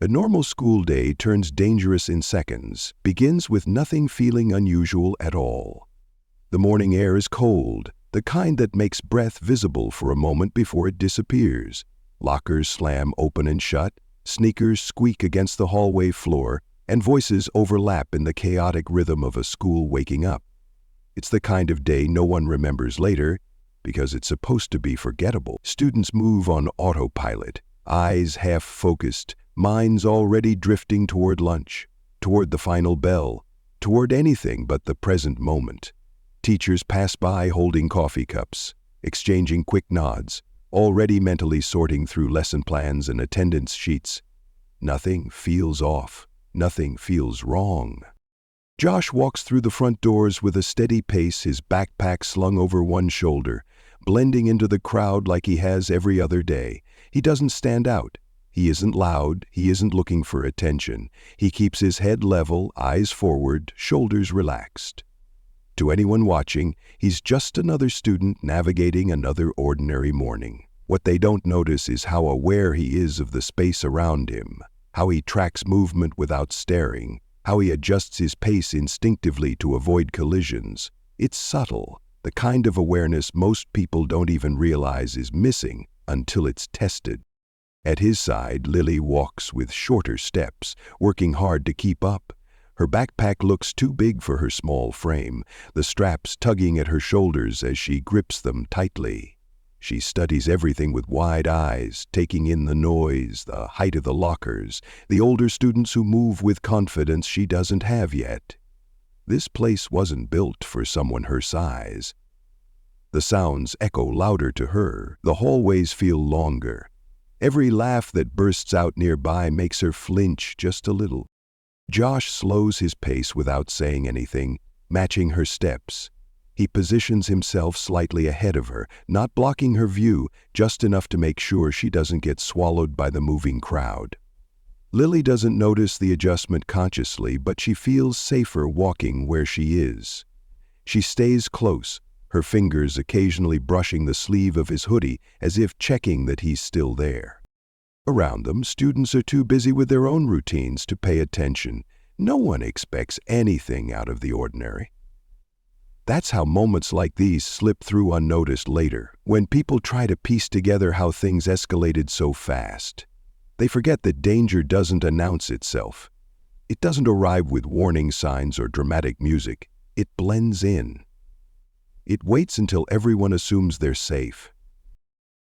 A normal school day turns dangerous in seconds, begins with nothing feeling unusual at all. The morning air is cold, the kind that makes breath visible for a moment before it disappears. Lockers slam open and shut, sneakers squeak against the hallway floor, and voices overlap in the chaotic rhythm of a school waking up. It's the kind of day no one remembers later, because it's supposed to be forgettable. Students move on autopilot, eyes half-focused, minds already drifting toward lunch, toward the final bell, toward anything but the present moment. Teachers pass by holding coffee cups, exchanging quick nods, already mentally sorting through lesson plans and attendance sheets. Nothing feels off. Nothing feels wrong. Josh walks through the front doors with a steady pace, his backpack slung over one shoulder, blending into the crowd like he has every other day. He doesn't stand out. He isn't loud. He isn't looking for attention. He keeps his head level, eyes forward, shoulders relaxed. To anyone watching, he's just another student navigating another ordinary morning. What they don't notice is how aware he is of the space around him, how he tracks movement without staring, how he adjusts his pace instinctively to avoid collisions. It's subtle, the kind of awareness most people don't even realize is missing until it's tested. At his side, Lily walks with shorter steps, working hard to keep up. Her backpack looks too big for her small frame, the straps tugging at her shoulders as she grips them tightly. She studies everything with wide eyes, taking in the noise, the height of the lockers, the older students who move with confidence she doesn't have yet. This place wasn't built for someone her size. The sounds echo louder to her, the hallways feel longer. Every laugh that bursts out nearby makes her flinch just a little. Josh slows his pace without saying anything, matching her steps. He positions himself slightly ahead of her, not blocking her view, just enough to make sure she doesn't get swallowed by the moving crowd. Lily doesn't notice the adjustment consciously, but she feels safer walking where she is. She stays close, her fingers occasionally brushing the sleeve of his hoodie as if checking that he's still there. Around them, students are too busy with their own routines to pay attention. No one expects anything out of the ordinary. That's how moments like these slip through unnoticed later, when people try to piece together how things escalated so fast. They forget that danger doesn't announce itself. It doesn't arrive with warning signs or dramatic music. It blends in. It waits until everyone assumes they're safe.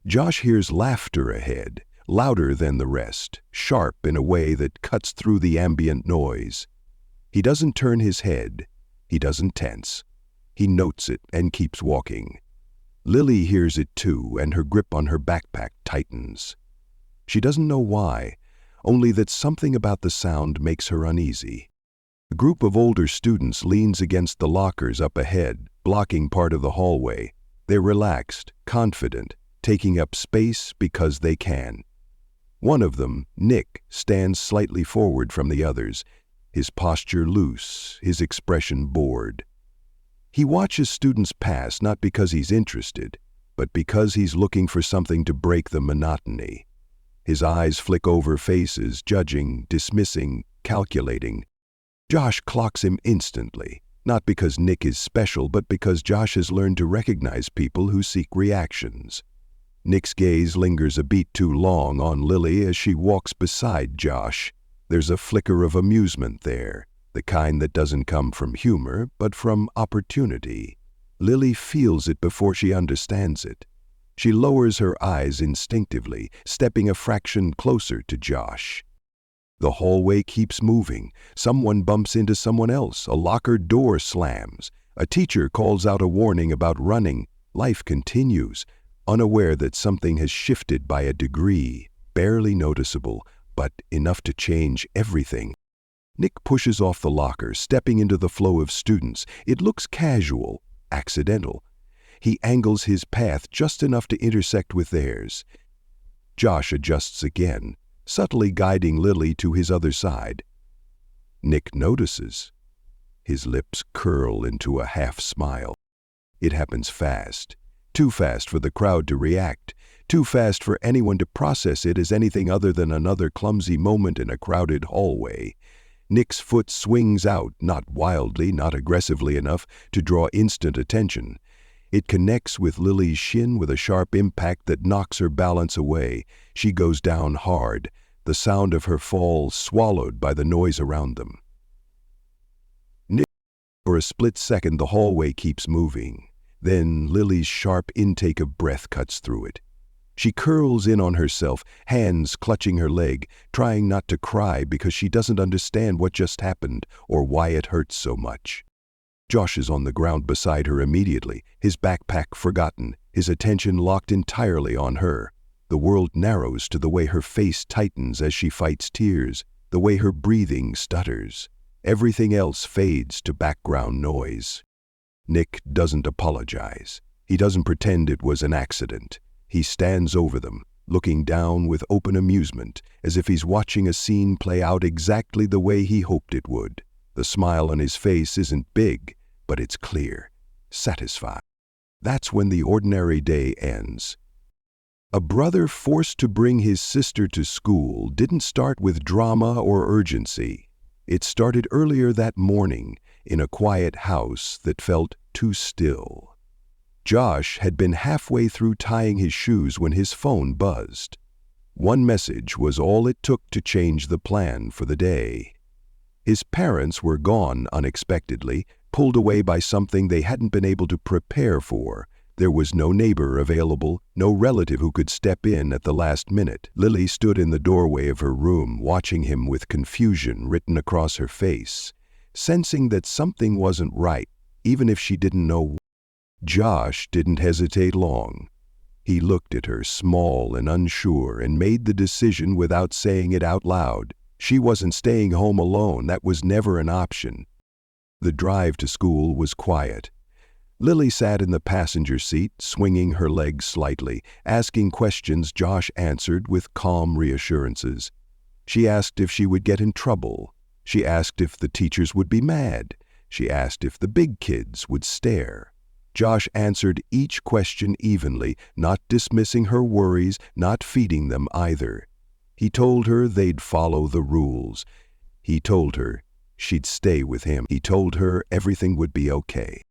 Josh hears laughter ahead, louder than the rest, sharp in a way that cuts through the ambient noise. He doesn't turn his head. He doesn't tense. He notes it and keeps walking. Lily hears it too, and her grip on her backpack tightens. She doesn't know why, only that something about the sound makes her uneasy. A group of older students leans against the lockers up ahead, blocking part of the hallway. They're relaxed, confident, taking up space because they can. One of them, Nick, stands slightly forward from the others, his posture loose, his expression bored. He watches students pass not because he's interested, but because he's looking for something to break the monotony. His eyes flick over faces, judging, dismissing, calculating. Josh clocks him instantly, not because Nick is special, but because Josh has learned to recognize people who seek reactions. Nick's gaze lingers a beat too long on Lily as she walks beside Josh. There's a flicker of amusement there, the kind that doesn't come from humor, but from opportunity. Lily feels it before she understands it. She lowers her eyes instinctively, stepping a fraction closer to Josh. The hallway keeps moving. Someone bumps into someone else. A locker door slams. A teacher calls out a warning about running. Life continues, unaware that something has shifted by a degree, barely noticeable, but enough to change everything. Nick pushes off the locker, stepping into the flow of students. It looks casual, accidental. He angles his path just enough to intersect with theirs. Josh adjusts again, subtly guiding Lily to his other side. Nick notices. His lips curl into a half smile. It happens fast, too fast for the crowd to react, too fast for anyone to process it as anything other than another clumsy moment in a crowded hallway. Nick's foot swings out, not wildly, not aggressively enough to draw instant attention. It connects with Lily's shin with a sharp impact that knocks her balance away. She goes down hard, the sound of her fall swallowed by the noise around them. For a split second, the hallway keeps moving. Then Lily's sharp intake of breath cuts through it. She curls in on herself, hands clutching her leg, trying not to cry because she doesn't understand what just happened or why it hurts so much. Josh is on the ground beside her immediately, his backpack forgotten, his attention locked entirely on her. The world narrows to the way her face tightens as she fights tears, the way her breathing stutters. Everything else fades to background noise. Nick doesn't apologize. He doesn't pretend it was an accident. He stands over them, looking down with open amusement, as if he's watching a scene play out exactly the way he hoped it would. The smile on his face isn't big, but it's clear, satisfied. That's when the ordinary day ends. A brother forced to bring his sister to school didn't start with drama or urgency. It started earlier that morning in a quiet house that felt too still. Josh had been halfway through tying his shoes when his phone buzzed. One message was all it took to change the plan for the day. His parents were gone unexpectedly, pulled away by something they hadn't been able to prepare for. There was no neighbor available, no relative who could step in at the last minute. Lily stood in the doorway of her room, watching him with confusion written across her face, sensing that something wasn't right, even if she didn't know. Josh didn't hesitate long. He looked at her, small and unsure, and made the decision without saying it out loud. She wasn't staying home alone. That was never an option. The drive to school was quiet. Lily sat in the passenger seat, swinging her legs slightly, asking questions Josh answered with calm reassurances. She asked if she would get in trouble. She asked if the teachers would be mad. She asked if the big kids would stare. Josh answered each question evenly, not dismissing her worries, not feeding them either. He told her they'd follow the rules. He told her she'd stay with him. He told her everything would be okay.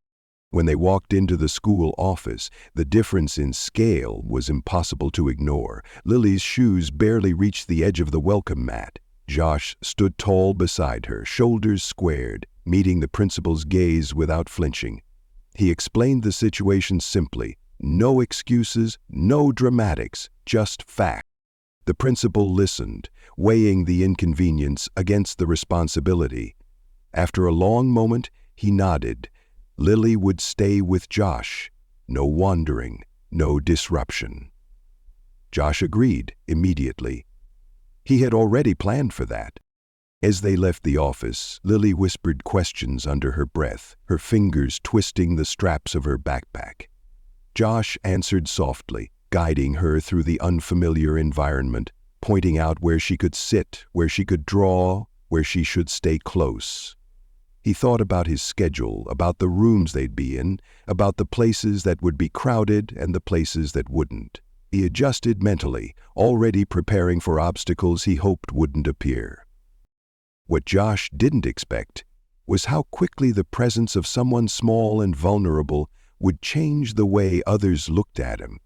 When they walked into the school office, the difference in scale was impossible to ignore. Lily's shoes barely reached the edge of the welcome mat. Josh stood tall beside her, shoulders squared, meeting the principal's gaze without flinching. He explained the situation simply. No excuses, no dramatics, just fact. The principal listened, weighing the inconvenience against the responsibility. After a long moment, he nodded. Lily would stay with Josh. No wandering, no disruption. Josh agreed immediately. He had already planned for that. As they left the office, Lily whispered questions under her breath, her fingers twisting the straps of her backpack. Josh answered softly, guiding her through the unfamiliar environment, pointing out where she could sit, where she could draw, where she should stay close. He thought about his schedule, about the rooms they'd be in, about the places that would be crowded and the places that wouldn't. He adjusted mentally, already preparing for obstacles he hoped wouldn't appear. What Josh didn't expect was how quickly the presence of someone small and vulnerable would change the way others looked at him.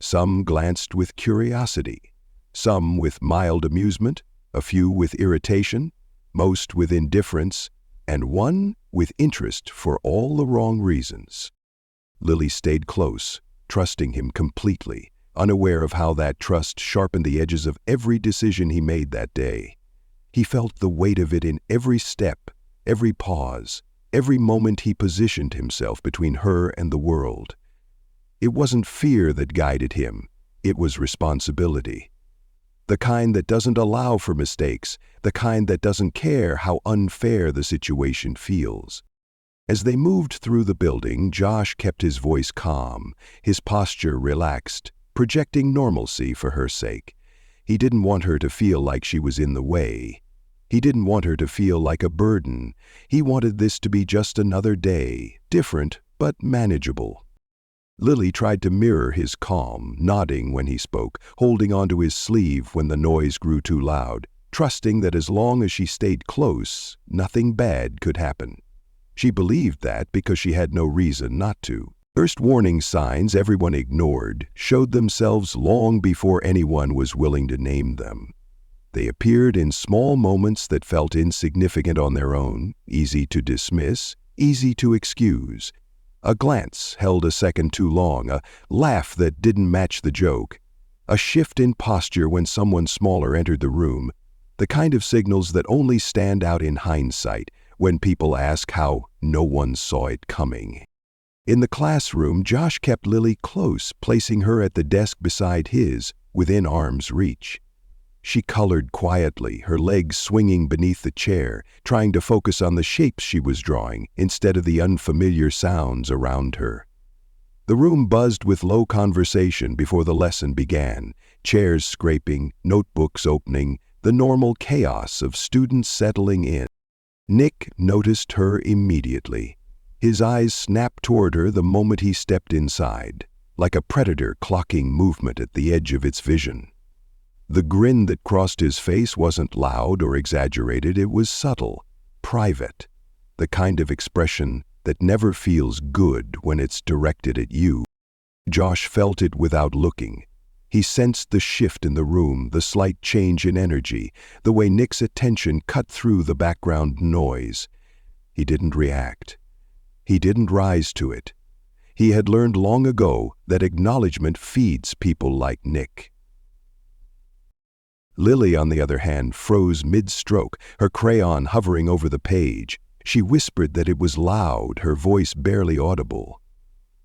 Some glanced with curiosity, some with mild amusement, a few with irritation, most with indifference, and one with interest for all the wrong reasons. Lily stayed close, trusting him completely, unaware of how that trust sharpened the edges of every decision he made that day. He felt the weight of it in every step, every pause, every moment he positioned himself between her and the world. It wasn't fear that guided him, it was responsibility. The kind that doesn't allow for mistakes, the kind that doesn't care how unfair the situation feels. As they moved through the building, Josh kept his voice calm, his posture relaxed, projecting normalcy for her sake. He didn't want her to feel like she was in the way. He didn't want her to feel like a burden. He wanted this to be just another day, different but manageable. Lily tried to mirror his calm, nodding when he spoke, holding onto his sleeve when the noise grew too loud, trusting that as long as she stayed close, nothing bad could happen. She believed that because she had no reason not to. First warning signs everyone ignored showed themselves long before anyone was willing to name them. They appeared in small moments that felt insignificant on their own, easy to dismiss, easy to excuse. A glance held a second too long, a laugh that didn't match the joke, a shift in posture when someone smaller entered the room, the kind of signals that only stand out in hindsight when people ask how no one saw it coming. In the classroom, Josh kept Lily close, placing her at the desk beside his, within arm's reach. She colored quietly, her legs swinging beneath the chair, trying to focus on the shapes she was drawing instead of the unfamiliar sounds around her. The room buzzed with low conversation before the lesson began, chairs scraping, notebooks opening, the normal chaos of students settling in. Nick noticed her immediately. His eyes snapped toward her the moment he stepped inside, like a predator clocking movement at the edge of its vision. The grin that crossed his face wasn't loud or exaggerated, it was subtle, private, the kind of expression that never feels good when it's directed at you. Josh felt it without looking. He sensed the shift in the room, the slight change in energy, the way Nick's attention cut through the background noise. He didn't react. He didn't rise to it. He had learned long ago that acknowledgement feeds people like Nick. Lily, on the other hand, froze mid-stroke, her crayon hovering over the page. She whispered that it was loud, her voice barely audible.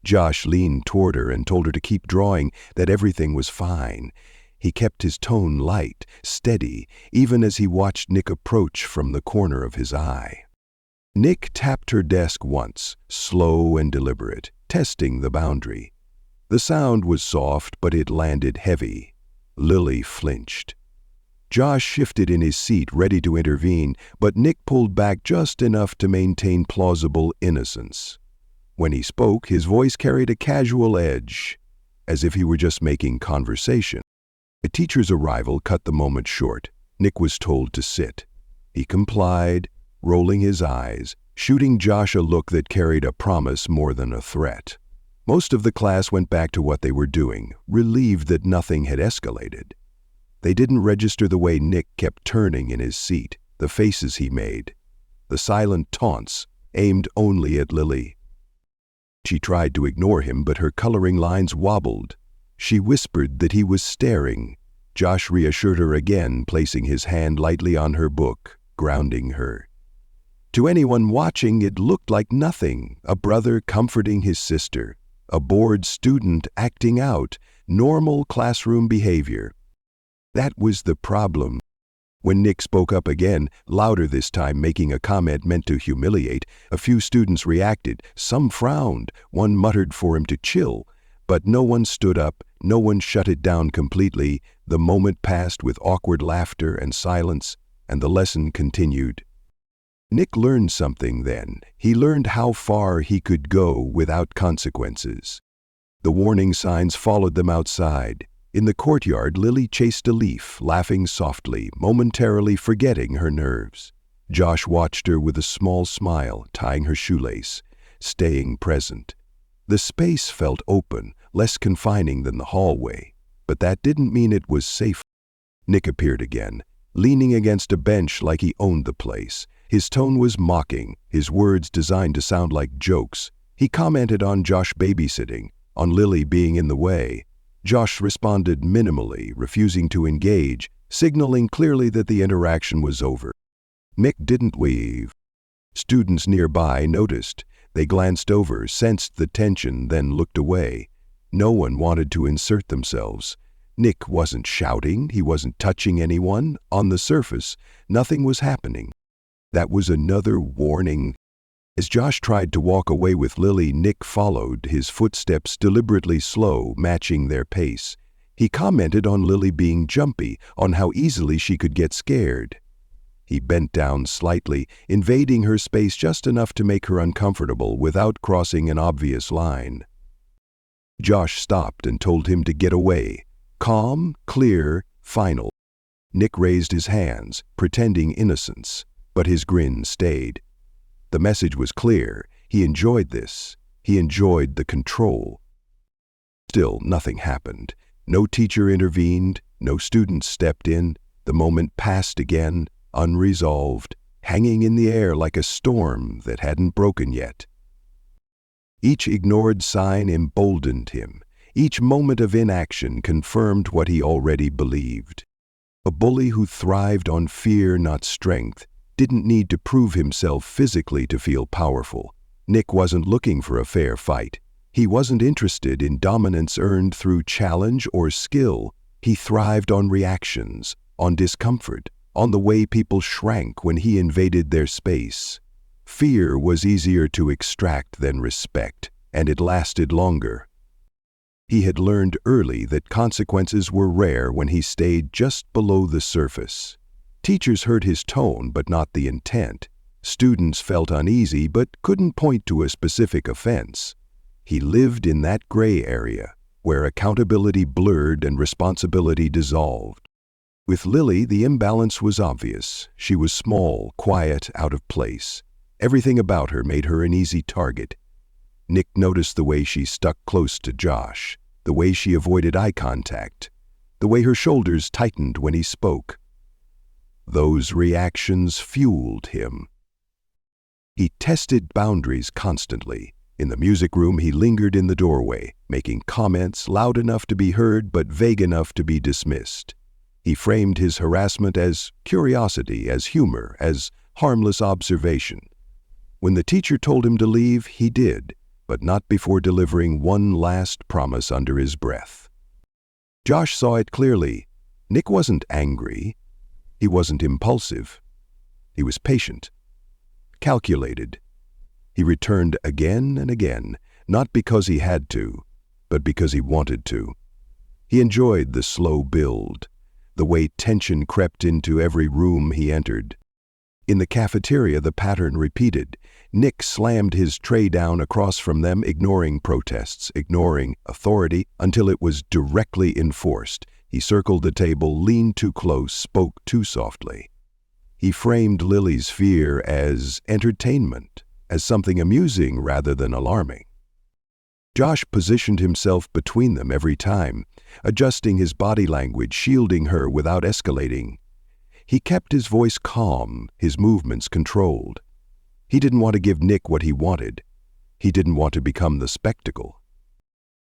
Josh leaned toward her and told her to keep drawing, that everything was fine. He kept his tone light, steady, even as he watched Nick approach from the corner of his eye. Nick tapped her desk once, slow and deliberate, testing the boundary. The sound was soft, but it landed heavy. Lily flinched. Josh shifted in his seat, ready to intervene, but Nick pulled back just enough to maintain plausible innocence. When he spoke, his voice carried a casual edge, as if he were just making conversation. The teacher's arrival cut the moment short. Nick was told to sit. He complied, rolling his eyes, shooting Josh a look that carried a promise more than a threat. Most of the class went back to what they were doing, relieved that nothing had escalated. They didn't register the way Nick kept turning in his seat, the faces he made, the silent taunts aimed only at Lily. She tried to ignore him, but her coloring lines wobbled. She whispered that he was staring. Josh reassured her again, placing his hand lightly on her book, grounding her. To anyone watching, it looked like nothing, a brother comforting his sister, a bored student acting out, normal classroom behavior. That was the problem. When Nick spoke up again, louder this time, making a comment meant to humiliate, a few students reacted. Some frowned, one muttered for him to chill, but no one stood up, no one shut it down completely. The moment passed with awkward laughter and silence, and the lesson continued. Nick learned something then. He learned how far he could go without consequences. The warning signs followed them outside. In the courtyard, Lily chased a leaf, laughing softly, momentarily forgetting her nerves. Josh watched her with a small smile, tying her shoelace, staying present. The space felt open, less confining than the hallway, but that didn't mean it was safe. Nick appeared again, leaning against a bench like he owned the place. His tone was mocking, his words designed to sound like jokes. He commented on Josh babysitting, on Lily being in the way. Josh responded minimally, refusing to engage, signaling clearly that the interaction was over. Nick didn't leave. Students nearby noticed. They glanced over, sensed the tension, then looked away. No one wanted to insert themselves. Nick wasn't shouting, he wasn't touching anyone. On the surface, nothing was happening. That was another warning. As Josh tried to walk away with Lily, Nick followed, his footsteps deliberately slow, matching their pace. He commented on Lily being jumpy, on how easily she could get scared. He bent down slightly, invading her space just enough to make her uncomfortable without crossing an obvious line. Josh stopped and told him to get away. Calm, clear, final. Nick raised his hands, pretending innocence, but his grin stayed. The message was clear. He enjoyed this. He enjoyed the control. Still, nothing happened. No teacher intervened. No students stepped in. The moment passed again, unresolved, hanging in the air like a storm that hadn't broken yet. Each ignored sign emboldened him. Each moment of inaction confirmed what he already believed. A bully who thrived on fear, not strength, didn't need to prove himself physically to feel powerful. Nick wasn't looking for a fair fight. He wasn't interested in dominance earned through challenge or skill. He thrived on reactions, on discomfort, on the way people shrank when he invaded their space. Fear was easier to extract than respect, and it lasted longer. He had learned early that consequences were rare when he stayed just below the surface. Teachers heard his tone but not the intent. Students felt uneasy but couldn't point to a specific offense. He lived in that gray area, where accountability blurred and responsibility dissolved. With Lily, the imbalance was obvious. She was small, quiet, out of place. Everything about her made her an easy target. Nick noticed the way she stuck close to Josh, the way she avoided eye contact, the way her shoulders tightened when he spoke. Those reactions fueled him. He tested boundaries constantly. In the music room, he lingered in the doorway, making comments loud enough to be heard but vague enough to be dismissed. He framed his harassment as curiosity, as humor, as harmless observation. When the teacher told him to leave, he did, but not before delivering one last promise under his breath. Josh saw it clearly. Nick wasn't angry. He wasn't impulsive. He was patient, calculated. He returned again and again, not because he had to, but because he wanted to. He enjoyed the slow build, the way tension crept into every room he entered. In the cafeteria, the pattern repeated. Nick slammed his tray down across from them, ignoring protests, ignoring authority, until it was directly enforced. He circled the table, leaned too close, spoke too softly. He framed Lily's fear as entertainment, as something amusing rather than alarming. Josh positioned himself between them every time, adjusting his body language, shielding her without escalating. He kept his voice calm, his movements controlled. He didn't want to give Nick what he wanted. He didn't want to become the spectacle.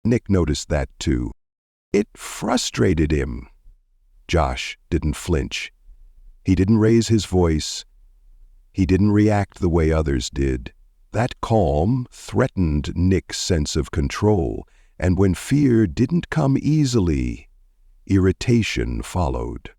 Nick noticed that too. It frustrated him. Josh didn't flinch. He didn't raise his voice. He didn't react the way others did. That calm threatened Nick's sense of control, and when fear didn't come easily, irritation followed.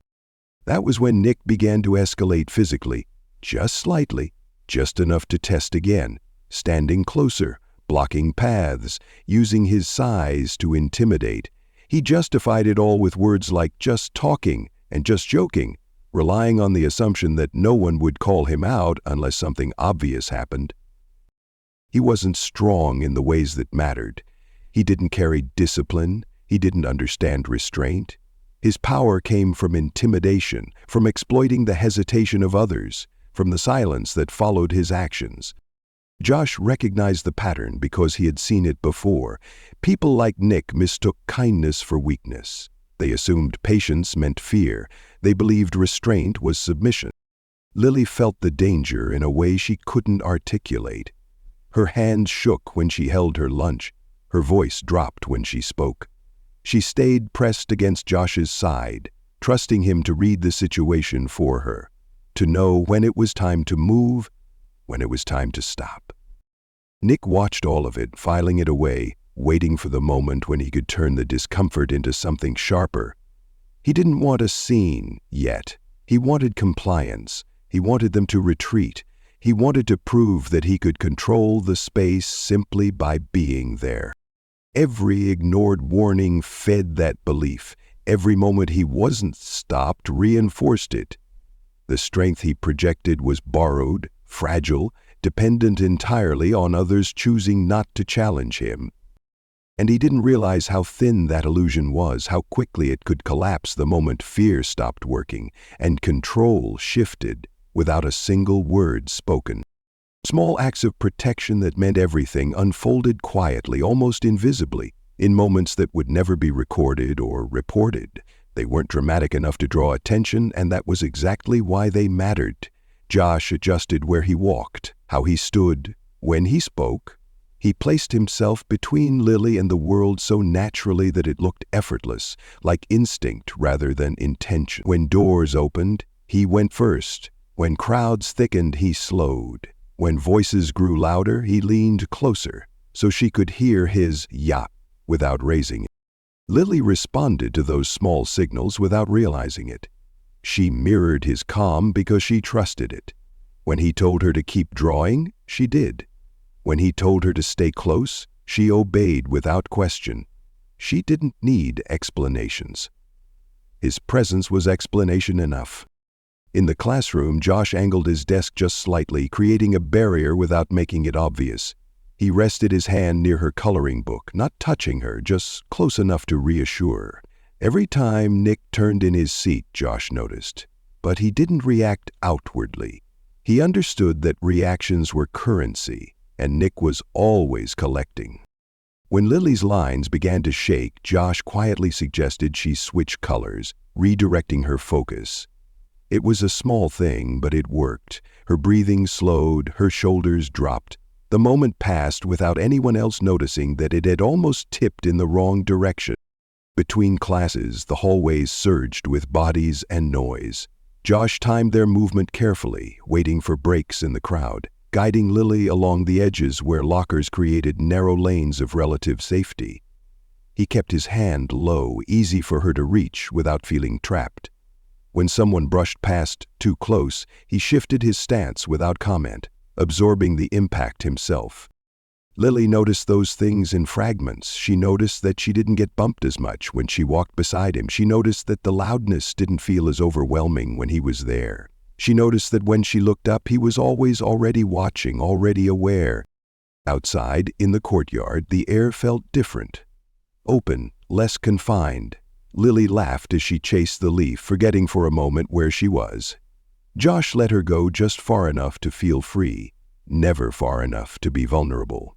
That was when Nick began to escalate physically, just slightly, just enough to test again, standing closer, blocking paths, using his size to intimidate. He justified it all with words like just talking and just joking, relying on the assumption that no one would call him out unless something obvious happened. He wasn't strong in the ways that mattered. He didn't carry discipline. He didn't understand restraint. His power came from intimidation, from exploiting the hesitation of others, from the silence that followed his actions. Josh recognized the pattern because he had seen it before. People like Nick mistook kindness for weakness. They assumed patience meant fear. They believed restraint was submission. Lily felt the danger in a way she couldn't articulate. Her hands shook when she held her lunch. Her voice dropped when she spoke. She stayed pressed against Josh's side, trusting him to read the situation for her, to know when it was time to move, when it was time to stop. Nick watched all of it, filing it away, waiting for the moment when he could turn the discomfort into something sharper. He didn't want a scene yet. He wanted compliance. He wanted them to retreat. He wanted to prove that he could control the space simply by being there. Every ignored warning fed that belief. Every moment he wasn't stopped reinforced it. The strength he projected was borrowed, fragile, dependent entirely on others choosing not to challenge him. And he didn't realize how thin that illusion was, how quickly it could collapse the moment fear stopped working and control shifted without a single word spoken. Small acts of protection that meant everything unfolded quietly, almost invisibly, in moments that would never be recorded or reported. They weren't dramatic enough to draw attention, and that was exactly why they mattered. Josh adjusted where he walked, how he stood. When he spoke, he placed himself between Lily and the world so naturally that it looked effortless, like instinct rather than intention. When doors opened, he went first. When crowds thickened, he slowed. When voices grew louder, he leaned closer, so she could hear his "yeah" without raising it. Lily responded to those small signals without realizing it. She mirrored his calm because she trusted it. When he told her to keep drawing, she did. When he told her to stay close, she obeyed without question. She didn't need explanations. His presence was explanation enough. In the classroom, Josh angled his desk just slightly, creating a barrier without making it obvious. He rested his hand near her coloring book, not touching her, just close enough to reassure. Every time Nick turned in his seat, Josh noticed. But he didn't react outwardly. He understood that reactions were currency, and Nick was always collecting. When Lily's lines began to shake, Josh quietly suggested she switch colors, redirecting her focus. It was a small thing, but it worked. Her breathing slowed, her shoulders dropped. The moment passed without anyone else noticing that it had almost tipped in the wrong direction. Between classes, the hallways surged with bodies and noise. Josh timed their movement carefully, waiting for breaks in the crowd, guiding Lily along the edges where lockers created narrow lanes of relative safety. He kept his hand low, easy for her to reach without feeling trapped. When someone brushed past too close, he shifted his stance without comment, absorbing the impact himself. Lily noticed those things in fragments. She noticed that she didn't get bumped as much when she walked beside him. She noticed that the loudness didn't feel as overwhelming when he was there. She noticed that when she looked up, he was always already watching, already aware. Outside, in the courtyard, the air felt different. Open, less confined. Lily laughed as she chased the leaf, forgetting for a moment where she was. Josh let her go just far enough to feel free, never far enough to be vulnerable.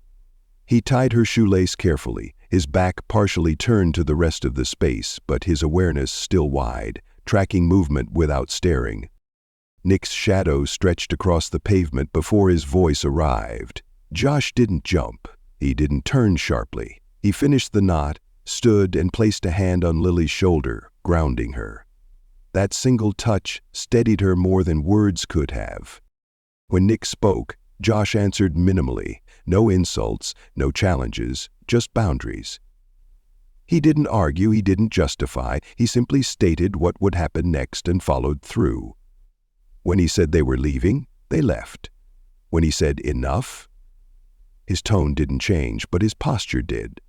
He tied her shoelace carefully, his back partially turned to the rest of the space, but his awareness still wide, tracking movement without staring. Nick's shadow stretched across the pavement before his voice arrived. Josh didn't jump. He didn't turn sharply. He finished the knot, stood and placed a hand on Lily's shoulder, grounding her. That single touch steadied her more than words could have. When Nick spoke, Josh answered minimally. No insults, no challenges, just boundaries. He didn't argue, he didn't justify, he simply stated what would happen next and followed through. When he said they were leaving, they left. When he said enough, his tone didn't change, but his posture did.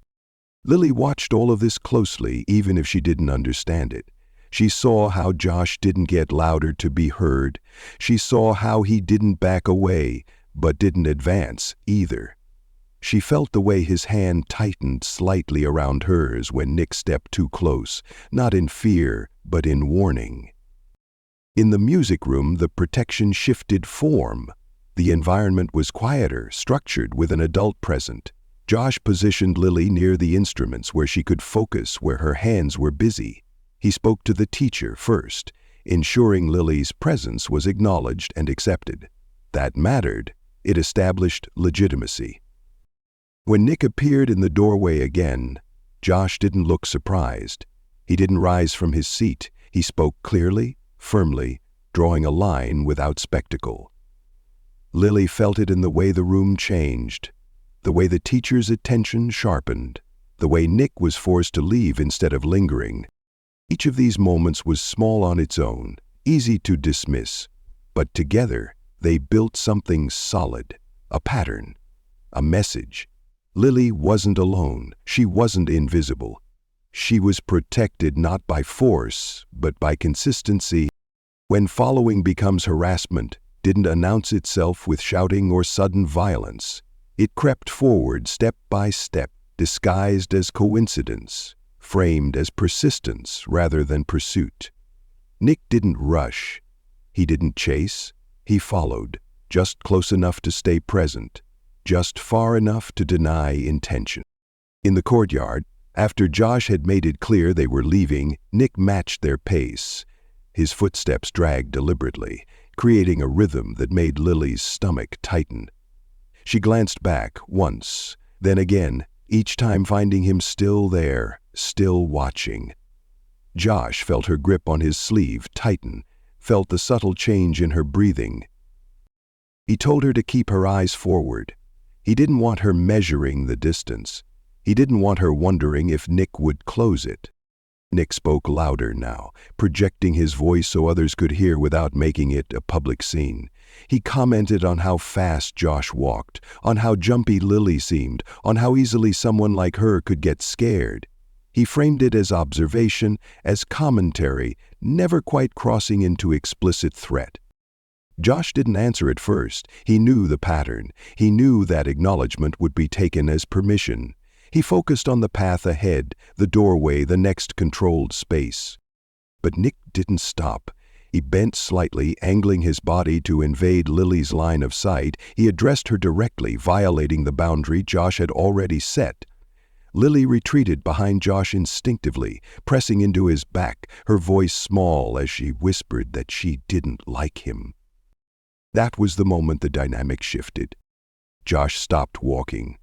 Lily watched all of this closely, even if she didn't understand it. She saw how Josh didn't get louder to be heard. She saw how he didn't back away, but didn't advance either. She felt the way his hand tightened slightly around hers when Nick stepped too close, not in fear, but in warning. In the music room, the protection shifted form. The environment was quieter, structured with an adult present. Josh positioned Lily near the instruments where she could focus, where her hands were busy. He spoke to the teacher first, ensuring Lily's presence was acknowledged and accepted. That mattered. It established legitimacy. When Nick appeared in the doorway again, Josh didn't look surprised. He didn't rise from his seat. He spoke clearly, firmly, drawing a line without spectacle. Lily felt it in the way the room changed, the way the teacher's attention sharpened, the way Nick was forced to leave instead of lingering. Each of these moments was small on its own, easy to dismiss, but together they built something solid, a pattern, a message. Lily wasn't alone. She wasn't invisible. She was protected not by force, but by consistency. When following becomes harassment, didn't announce itself with shouting or sudden violence. It crept forward step by step, disguised as coincidence, framed as persistence rather than pursuit. Nick didn't rush. He didn't chase. He followed, just close enough to stay present, just far enough to deny intention. In the courtyard, after Josh had made it clear they were leaving, Nick matched their pace. His footsteps dragged deliberately, creating a rhythm that made Lily's stomach tighten. She glanced back once, then again, each time finding him still there, still watching. Josh felt her grip on his sleeve tighten, felt the subtle change in her breathing. He told her to keep her eyes forward. He didn't want her measuring the distance. He didn't want her wondering if Nick would close it. Nick spoke louder now, projecting his voice so others could hear without making it a public scene. He commented on how fast Josh walked, on how jumpy Lily seemed, on how easily someone like her could get scared. He framed it as observation, as commentary, never quite crossing into explicit threat. Josh didn't answer at first. He knew the pattern. He knew that acknowledgement would be taken as permission. He focused on the path ahead, the doorway, the next controlled space. But Nick didn't stop. He bent slightly, angling his body to invade Lily's line of sight. He addressed her directly, violating the boundary Josh had already set. Lily retreated behind Josh instinctively, pressing into his back, her voice small as she whispered that she didn't like him. That was the moment the dynamic shifted. Josh stopped walking.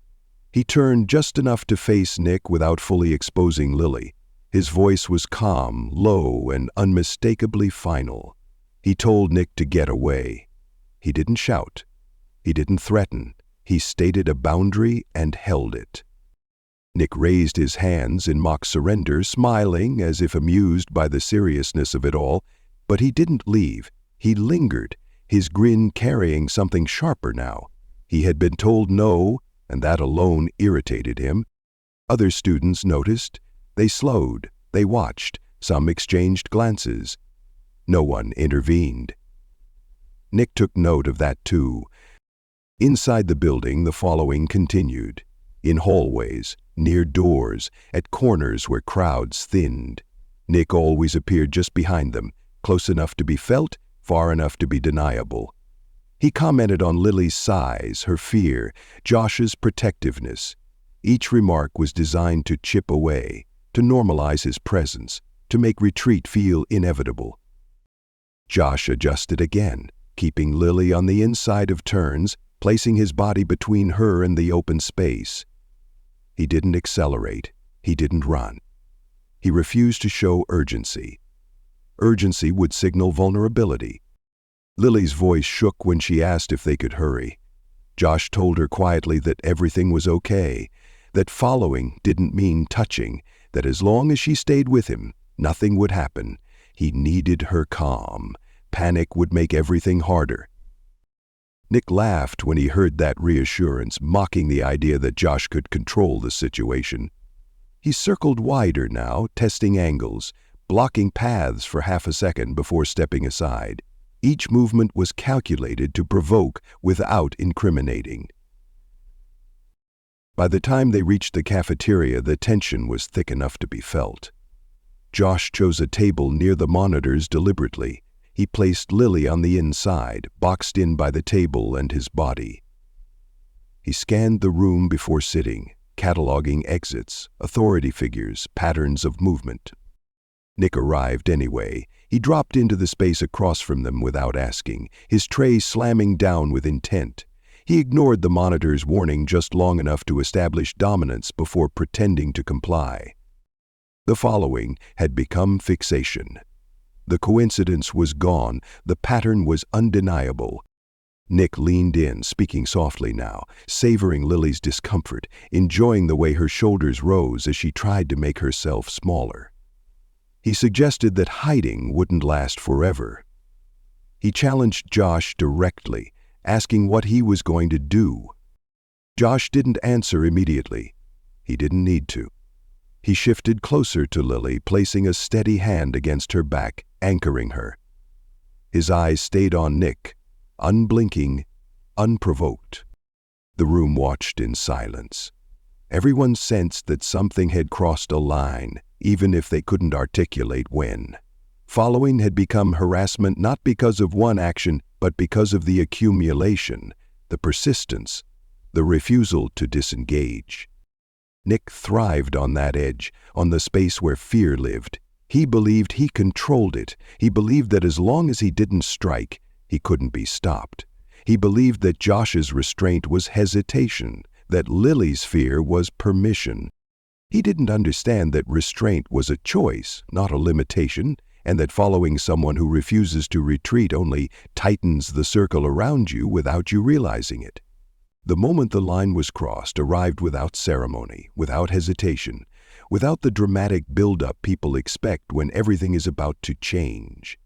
He turned just enough to face Nick without fully exposing Lily. His voice was calm, low, and unmistakably final. He told Nick to get away. He didn't shout. He didn't threaten. He stated a boundary and held it. Nick raised his hands in mock surrender, smiling as if amused by the seriousness of it all, but he didn't leave. He lingered, his grin carrying something sharper now. He had been told no, and that alone irritated him. Other students noticed. They slowed. They watched. Some exchanged glances. No one intervened. Nick took note of that too. Inside the building, the following continued. In hallways, near doors, at corners where crowds thinned. Nick always appeared just behind them, close enough to be felt, far enough to be deniable. He commented on Lily's size, her fear, Josh's protectiveness. Each remark was designed to chip away, to normalize his presence, to make retreat feel inevitable. Josh adjusted again, keeping Lily on the inside of turns, placing his body between her and the open space. He didn't accelerate. He didn't run. He refused to show urgency. Urgency would signal vulnerability. Lily's voice shook when she asked if they could hurry. Josh told her quietly that everything was okay, that following didn't mean touching, that as long as she stayed with him, nothing would happen. He needed her calm. Panic would make everything harder. Nick laughed when he heard that reassurance, mocking the idea that Josh could control the situation. He circled wider now, testing angles, blocking paths for half a second before stepping aside. Each movement was calculated to provoke without incriminating. By the time they reached the cafeteria, the tension was thick enough to be felt. Josh chose a table near the monitors deliberately. He placed Lily on the inside, boxed in by the table and his body. He scanned the room before sitting, cataloging exits, authority figures, patterns of movement. Nick arrived anyway. He dropped into the space across from them without asking, his tray slamming down with intent. He ignored the monitor's warning just long enough to establish dominance before pretending to comply. The following had become fixation. The coincidence was gone. The pattern was undeniable. Nick leaned in, speaking softly now, savoring Lily's discomfort, enjoying the way her shoulders rose as she tried to make herself smaller. He suggested that hiding wouldn't last forever. He challenged Josh directly, asking what he was going to do. Josh didn't answer immediately. He didn't need to. He shifted closer to Lily, placing a steady hand against her back, anchoring her. His eyes stayed on Nick, unblinking, unprovoked. The room watched in silence. Everyone sensed that something had crossed a line, even if they couldn't articulate when. Following had become harassment not because of one action, but because of the accumulation, the persistence, the refusal to disengage. Nick thrived on that edge, on the space where fear lived. He believed he controlled it. He believed that as long as he didn't strike, he couldn't be stopped. He believed that Josh's restraint was hesitation, that Lily's fear was permission. He didn't understand that restraint was a choice, not a limitation, and that following someone who refuses to retreat only tightens the circle around you without you realizing it. The moment the line was crossed arrived without ceremony, without hesitation, without the dramatic build-up people expect when everything is about to change.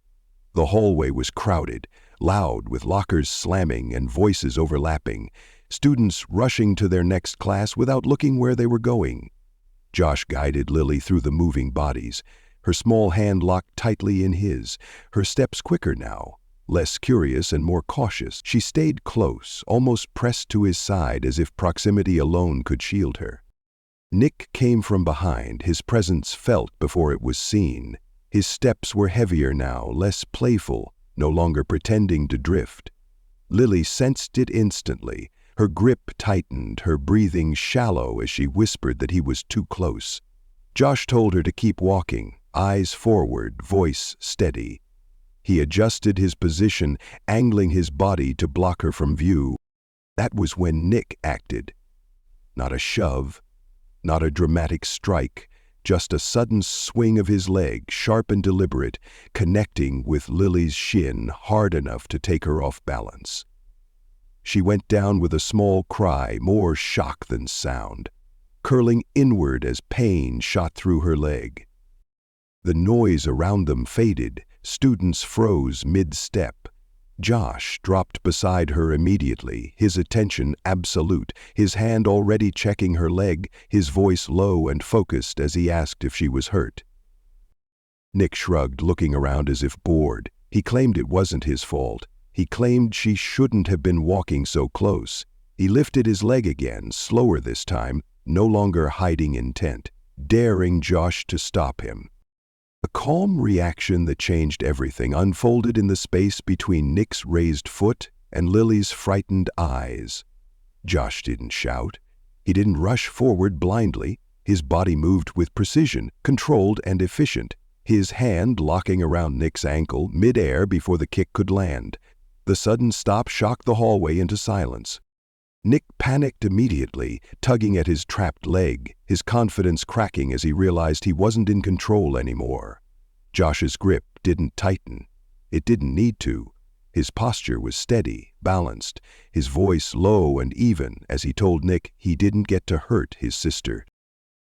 The hallway was crowded, loud with lockers slamming and voices overlapping, students rushing to their next class without looking where they were going. Josh guided Lily through the moving bodies, her small hand locked tightly in his, her steps quicker now, less curious and more cautious. She stayed close, almost pressed to his side as if proximity alone could shield her. Nick came from behind, his presence felt before it was seen. His steps were heavier now, less playful, no longer pretending to drift. Lily sensed it instantly. Her grip tightened, her breathing shallow as she whispered that he was too close. Josh told her to keep walking, eyes forward, voice steady. He adjusted his position, angling his body to block her from view. That was when Nick acted. Not a shove, not a dramatic strike, just a sudden swing of his leg, sharp and deliberate, connecting with Lily's shin hard enough to take her off balance. She went down with a small cry, more shock than sound, curling inward as pain shot through her leg. The noise around them faded, students froze mid-step. Josh dropped beside her immediately, his attention absolute, his hand already checking her leg, his voice low and focused as he asked if she was hurt. Nick shrugged, looking around as if bored. He claimed it wasn't his fault. He claimed she shouldn't have been walking so close. He lifted his leg again, slower this time, no longer hiding intent, daring Josh to stop him. A calm reaction that changed everything unfolded in the space between Nick's raised foot and Lily's frightened eyes. Josh didn't shout. He didn't rush forward blindly. His body moved with precision, controlled and efficient, his hand locking around Nick's ankle mid-air before the kick could land. The sudden stop shocked the hallway into silence. Nick panicked immediately, tugging at his trapped leg, his confidence cracking as he realized he wasn't in control anymore. Josh's grip didn't tighten. It didn't need to. His posture was steady, balanced, his voice low and even as he told Nick he didn't get to hurt his sister.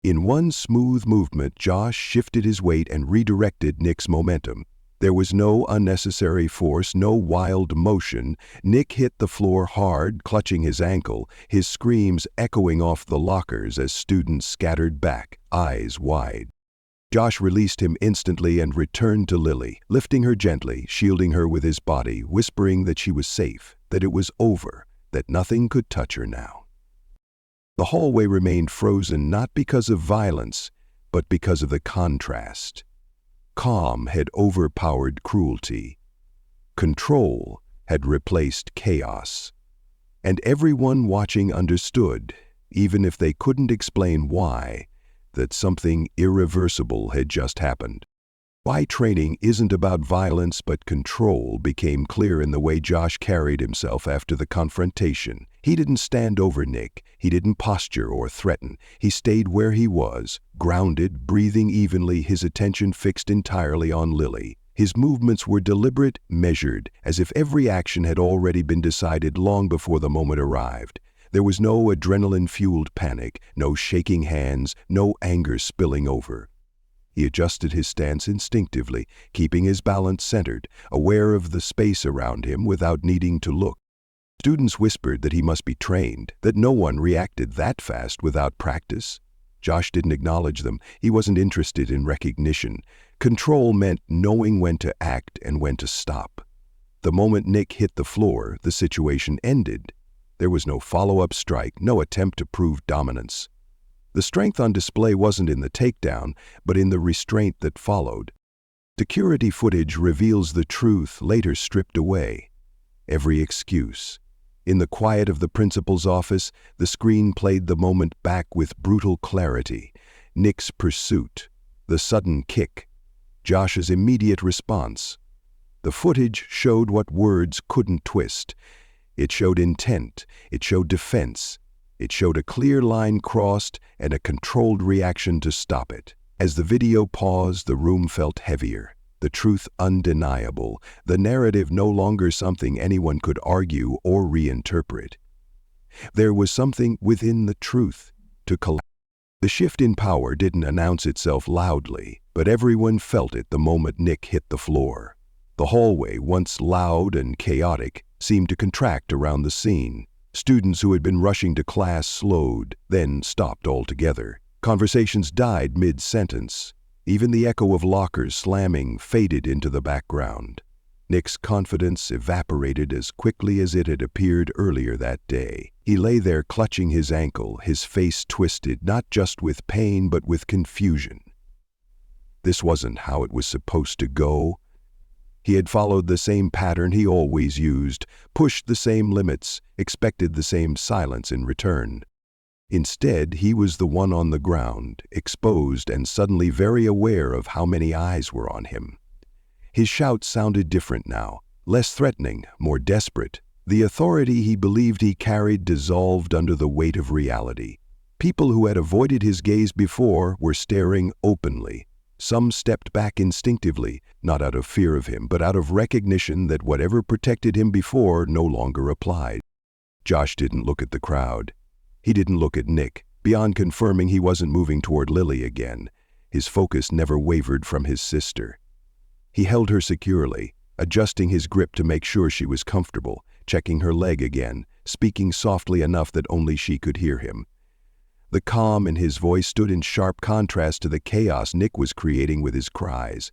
In one smooth movement, Josh shifted his weight and redirected Nick's momentum. There was no unnecessary force, no wild motion. Nick hit the floor hard, clutching his ankle, his screams echoing off the lockers as students scattered back, eyes wide. Josh released him instantly and returned to Lily, lifting her gently, shielding her with his body, whispering that she was safe, that it was over, that nothing could touch her now. The hallway remained frozen not because of violence, but because of the contrast. Calm had overpowered cruelty. Control had replaced chaos. And everyone watching understood, even if they couldn't explain why, that something irreversible had just happened. Why training isn't about violence but control became clear in the way Josh carried himself after the confrontation. He didn't stand over Nick. He didn't posture or threaten. He stayed where he was, grounded, breathing evenly, his attention fixed entirely on Lily. His movements were deliberate, measured, as if every action had already been decided long before the moment arrived. There was no adrenaline-fueled panic, no shaking hands, no anger spilling over. He adjusted his stance instinctively, keeping his balance centered, aware of the space around him without needing to look. Students whispered that he must be trained, that no one reacted that fast without practice. Josh didn't acknowledge them. He wasn't interested in recognition. Control meant knowing when to act and when to stop. The moment Nick hit the floor, the situation ended. There was no follow-up strike, no attempt to prove dominance. The strength on display wasn't in the takedown, but in the restraint that followed. Security footage reveals the truth later stripped away. Every excuse. In the quiet of the principal's office, the screen played the moment back with brutal clarity. Nick's pursuit, the sudden kick, Josh's immediate response. The footage showed what words couldn't twist. It showed intent, it showed defense, it showed a clear line crossed and a controlled reaction to stop it. As the video paused, the room felt heavier, the truth undeniable, the narrative no longer something anyone could argue or reinterpret. There was something within the truth to collapse. The shift in power didn't announce itself loudly, but everyone felt it the moment Nick hit the floor. The hallway, once loud and chaotic, seemed to contract around the scene. Students who had been rushing to class slowed, then stopped altogether. Conversations died mid-sentence. Even the echo of lockers slamming faded into the background. Nick's confidence evaporated as quickly as it had appeared earlier that day. He lay there clutching his ankle, his face twisted, not just with pain but with confusion. This wasn't how it was supposed to go. He had followed the same pattern he always used, pushed the same limits, expected the same silence in return. Instead, he was the one on the ground, exposed and suddenly very aware of how many eyes were on him. His shout sounded different now, less threatening, more desperate. The authority he believed he carried dissolved under the weight of reality. People who had avoided his gaze before were staring openly. Some stepped back instinctively, not out of fear of him, but out of recognition that whatever protected him before no longer applied. Josh didn't look at the crowd. He didn't look at Nick. Beyond confirming he wasn't moving toward Lily again, his focus never wavered from his sister. He held her securely, adjusting his grip to make sure she was comfortable, checking her leg again, speaking softly enough that only she could hear him. The calm in his voice stood in sharp contrast to the chaos Nick was creating with his cries.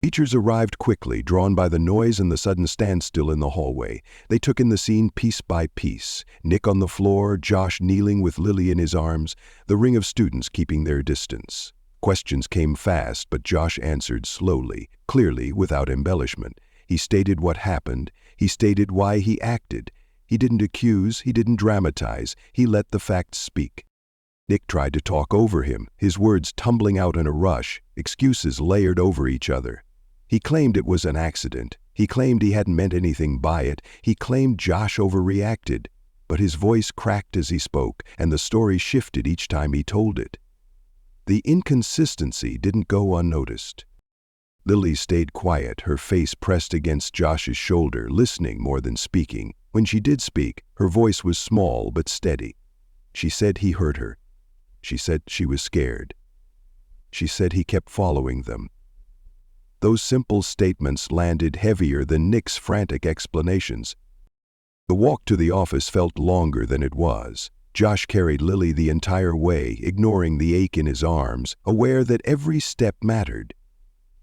Teachers arrived quickly, drawn by the noise and the sudden standstill in the hallway. They took in the scene piece by piece. Nick on the floor, Josh kneeling with Lily in his arms, the ring of students keeping their distance. Questions came fast, but Josh answered slowly, clearly, without embellishment. He stated what happened. He stated why he acted. He didn't accuse, he didn't dramatize. He let the facts speak. Nick tried to talk over him, his words tumbling out in a rush, excuses layered over each other. He claimed it was an accident. He claimed he hadn't meant anything by it. He claimed Josh overreacted. But his voice cracked as he spoke, and the story shifted each time he told it. The inconsistency didn't go unnoticed. Lily stayed quiet, her face pressed against Josh's shoulder, listening more than speaking. When she did speak, her voice was small but steady. She said he hurt her. She said she was scared. She said he kept following them. Those simple statements landed heavier than Nick's frantic explanations. The walk to the office felt longer than it was. Josh carried Lily the entire way, ignoring the ache in his arms, aware that every step mattered.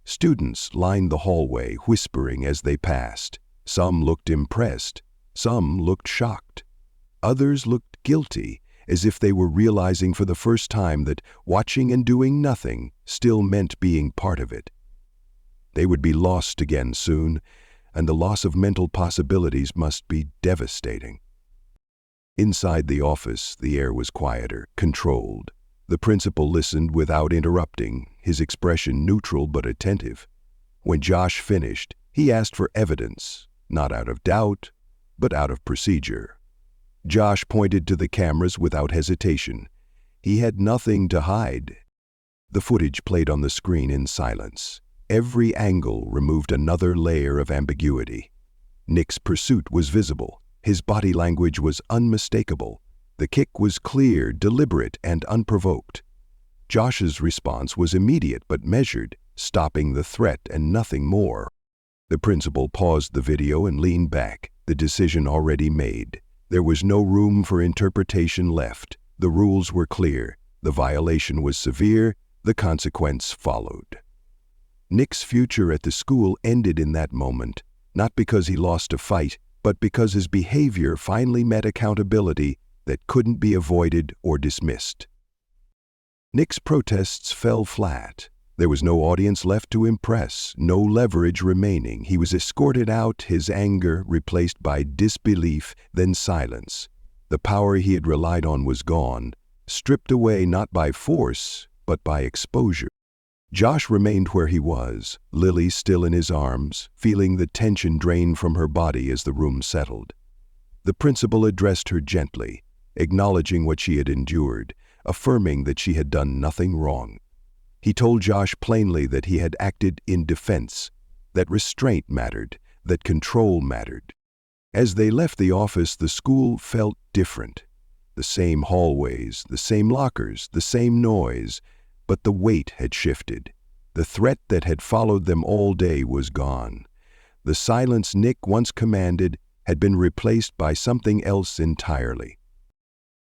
Students lined the hallway, whispering as they passed. Some looked impressed. Some looked shocked. Others looked guilty, as if they were realizing for the first time that watching and doing nothing still meant being part of it. They would be lost again soon, and the loss of mental possibilities must be devastating. Inside the office, the air was quieter, controlled. The principal listened without interrupting, his expression neutral but attentive. When Josh finished, he asked for evidence, not out of doubt, but out of procedure. Josh pointed to the cameras without hesitation. He had nothing to hide. The footage played on the screen in silence. Every angle removed another layer of ambiguity. Nick's pursuit was visible. His body language was unmistakable. The kick was clear, deliberate, and unprovoked. Josh's response was immediate but measured, stopping the threat and nothing more. The principal paused the video and leaned back, the decision already made. There was no room for interpretation left. The rules were clear. The violation was severe. The consequence followed. Nick's future at the school ended in that moment, not because he lost a fight, but because his behavior finally met accountability that couldn't be avoided or dismissed. Nick's protests fell flat. There was no audience left to impress, no leverage remaining. He was escorted out, his anger replaced by disbelief, then silence. The power he had relied on was gone, stripped away not by force, but by exposure. Josh remained where he was, Lily still in his arms, feeling the tension drain from her body as the room settled. The principal addressed her gently, acknowledging what she had endured, affirming that she had done nothing wrong. He told Josh plainly that he had acted in defense, that restraint mattered, that control mattered. As they left the office, the school felt different. The same hallways, the same lockers, the same noise, but the weight had shifted. The threat that had followed them all day was gone. The silence Nick once commanded had been replaced by something else entirely.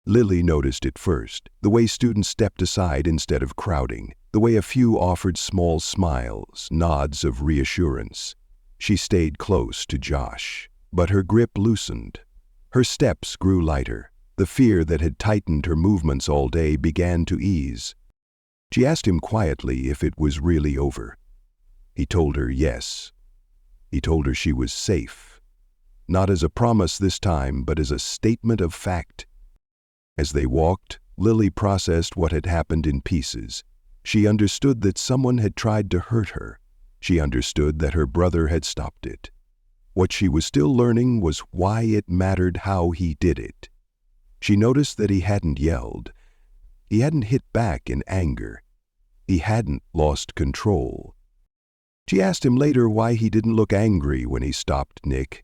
Lily noticed it first, the way students stepped aside instead of crowding, the way a few offered small smiles, nods of reassurance. She stayed close to Josh, but her grip loosened. Her steps grew lighter. The fear that had tightened her movements all day began to ease. She asked him quietly if it was really over. He told her yes. He told her she was safe. Not as a promise this time, but as a statement of fact. As they walked, Lily processed what had happened in pieces. She understood that someone had tried to hurt her. She understood that her brother had stopped it. What she was still learning was why it mattered how he did it. She noticed that he hadn't yelled. He hadn't hit back in anger. He hadn't lost control. She asked him later why he didn't look angry when he stopped Nick.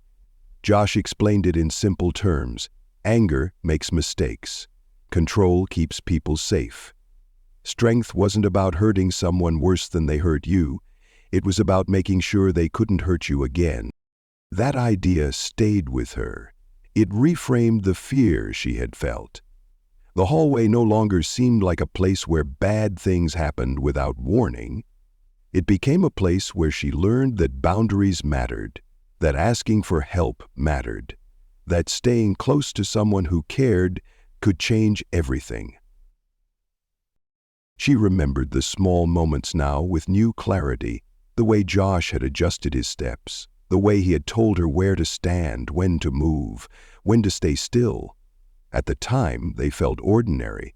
Josh explained it in simple terms. Anger makes mistakes. Control keeps people safe. Strength wasn't about hurting someone worse than they hurt you. It was about making sure they couldn't hurt you again. That idea stayed with her. It reframed the fear she had felt. The hallway no longer seemed like a place where bad things happened without warning. It became a place where she learned that boundaries mattered, that asking for help mattered, that staying close to someone who cared could change everything. She remembered the small moments now with new clarity, the way Josh had adjusted his steps, the way he had told her where to stand, when to move, when to stay still. At the time, they felt ordinary.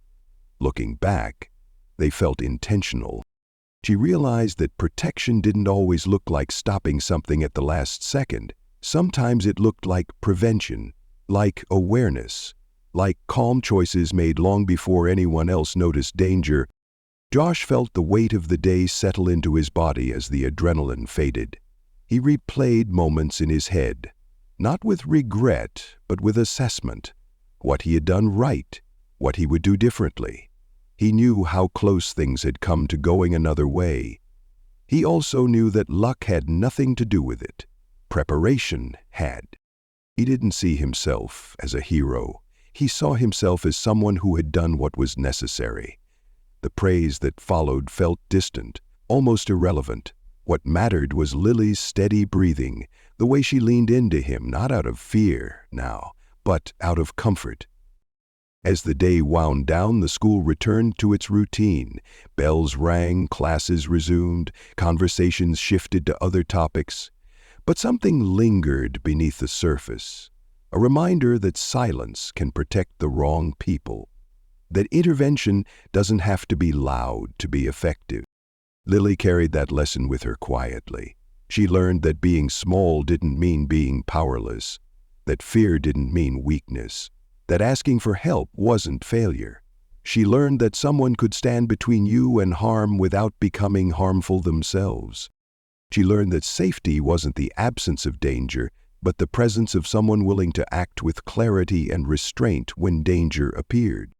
Looking back, they felt intentional. She realized that protection didn't always look like stopping something at the last second. Sometimes it looked like prevention, like awareness, like calm choices made long before anyone else noticed danger. Josh felt the weight of the day settle into his body as the adrenaline faded. He replayed moments in his head, not with regret, but with assessment. What he had done right, what he would do differently. He knew how close things had come to going another way. He also knew that luck had nothing to do with it. Preparation had. He didn't see himself as a hero. He saw himself as someone who had done what was necessary. The praise that followed felt distant, almost irrelevant. What mattered was Lily's steady breathing, the way she leaned into him, not out of fear now, but out of comfort. As the day wound down, the school returned to its routine. Bells rang, classes resumed, conversations shifted to other topics. But something lingered beneath the surface, a reminder that silence can protect the wrong people, that intervention doesn't have to be loud to be effective. Lily carried that lesson with her quietly. She learned that being small didn't mean being powerless, that fear didn't mean weakness, that asking for help wasn't failure. She learned that someone could stand between you and harm without becoming harmful themselves. She learned that safety wasn't the absence of danger, but the presence of someone willing to act with clarity and restraint when danger appeared.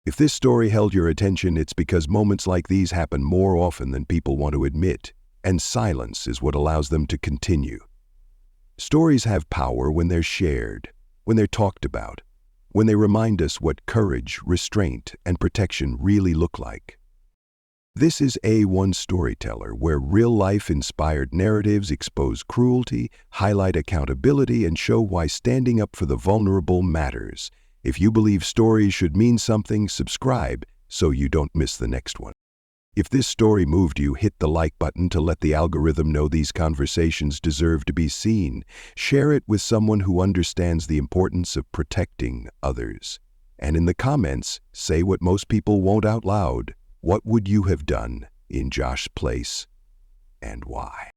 If this story held your attention, it's because moments like these happen more often than people want to admit, and silence is what allows them to continue. Stories have power when they're shared, when they're talked about, when they remind us what courage, restraint, and protection really look like. This is A1 Storyteller, where real-life inspired narratives expose cruelty, highlight accountability, and show why standing up for the vulnerable matters. If you believe stories should mean something, subscribe so you don't miss the next one. If this story moved you, hit the like button to let the algorithm know these conversations deserve to be seen. Share it with someone who understands the importance of protecting others. And in the comments, say what most people won't out loud. What would you have done in Josh's place, and why?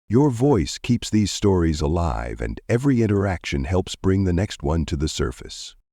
Your voice keeps these stories alive, and every interaction helps bring the next one to the surface.